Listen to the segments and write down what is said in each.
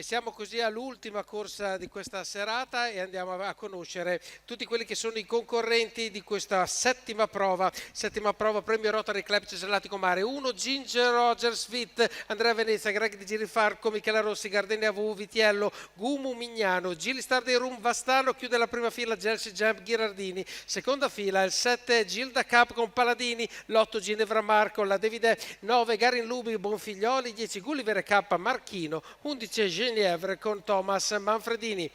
E siamo così all'ultima corsa di questa serata e andiamo a conoscere tutti quelli che sono i concorrenti di questa settima prova premio Rotary Club Cesellatico Mare. 1 Ginger Rogers Svit, Andrea Venezia, Greg di Girifarco, Michela Rossi, Gardenia V, Vitiello, Gumu Mignano, Gilli Star dei Rum Vastano, chiude la prima fila Gelsi Jump Ghirardini, seconda fila il 7 Gilda Cup con Paladini, l'8 Ginevra Marco, la Davide 9 Garin Lubi Bonfiglioli, 10 Gulliver K Marchino, 11 Genievre con Thomas Manfredini.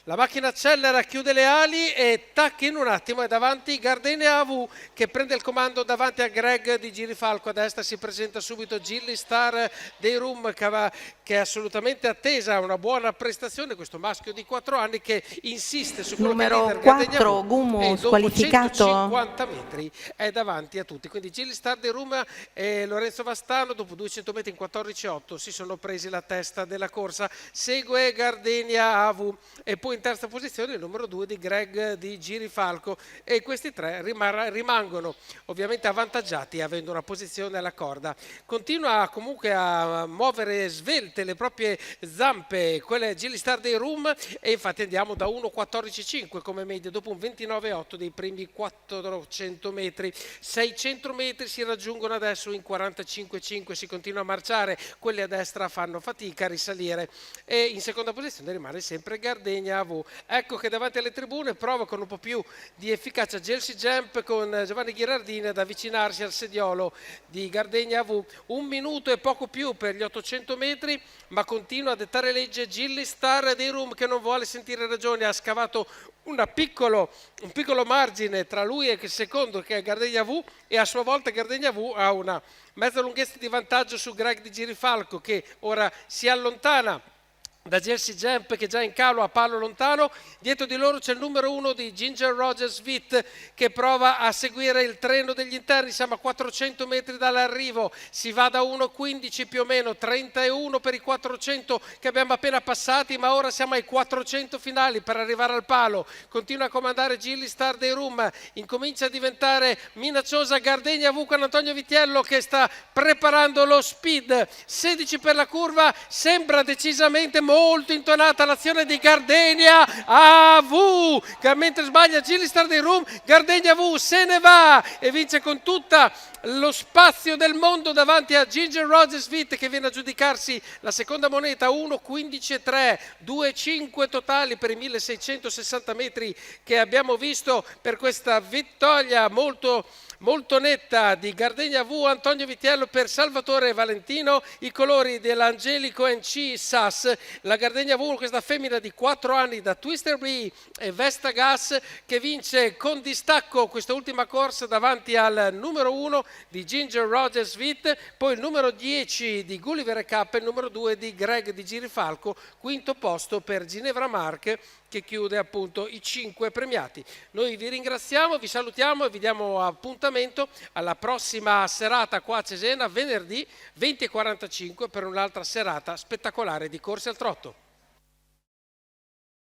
La macchina accelera, chiude le ali e tac, in un attimo è davanti Gardenia AV che prende il comando davanti a Greg di Girifalco. A destra si presenta subito Gilly Star dei Rum che è assolutamente attesa a una buona prestazione, questo maschio di 4 anni che insiste su quello che è il Numero leader Gardenia 4, AV Gumu e dopo squalificato. 150 metri è davanti a tutti. Quindi Gilly Star dei Rum e Lorenzo Vastano dopo 200 metri in 14,8 si sono presi la testa della corsa. Segue Gardenia AV e poi in terza posizione il numero 2 di Greg di Girifalco e questi tre rimangono ovviamente avvantaggiati avendo una posizione alla corda. Continua comunque a muovere svelte le proprie zampe, quelle Gilly Star dei Rum e infatti andiamo da 1,14,5 come media dopo un 29,8 dei primi 400 metri. 600 metri si raggiungono adesso in 45,5, si continua a marciare, quelli a destra fanno fatica a risalire e in seconda posizione rimane sempre Gardenia AV. Ecco che davanti alle tribune prova con un po' più di efficacia Gelsi Jump con Giovanni Ghirardini ad avvicinarsi al sediolo di Gardenia AV. 1 minuto e poco più per gli 800 metri, ma continua a dettare legge Gilly Star dei Rum che non vuole sentire ragioni, ha scavato un piccolo margine tra lui e il secondo che è Gardenia AV e a sua volta Gardenia AV ha una mezza lunghezza di vantaggio su Greg di Girifalco che ora si allontana da Gelsi Jump che è già in calo a palo lontano. Dietro di loro c'è il numero 1 di Ginger Rogers Svit che prova a seguire il treno degli interni, siamo a 400 metri dall'arrivo, si va da 1,15 più o meno, 31 per i 400 che abbiamo appena passati, ma ora siamo ai 400 finali per arrivare al palo. Continua a comandare Gilly Star dei Rum, incomincia a diventare minacciosa Gardenia AV con Antonio Vitiello che sta preparando lo speed, 16 per la curva, sembra decisamente molto intonata l'azione di Gardenia AV, che mentre sbaglia Gilly Star dei Rum, Gardenia AV se ne va e vince con tutta lo spazio del mondo davanti a Ginger Rogers Svit che viene a giudicarsi la seconda moneta 1,15,3, 2,5 totali per i 1660 metri che abbiamo visto per questa vittoria molto netta di Gardenia AV. Antonio Vitiello per Salvatore Valentino, i colori dell'Angelico NC SAS, la Gardenia AV, questa femmina di 4 anni da Twister Bee e Vesta Gas che vince con distacco questa ultima corsa davanti al numero 1 di Ginger Rogers Svit, poi il numero 10 di Gulliver K e il numero 2 di Greg di Girifalco, quinto posto per Ginevra Marche che chiude appunto i 5 premiati. Noi vi ringraziamo, vi salutiamo e vi diamo appuntamento alla prossima serata qua a Cesena venerdì 20:45 per un'altra serata spettacolare di corse al trotto.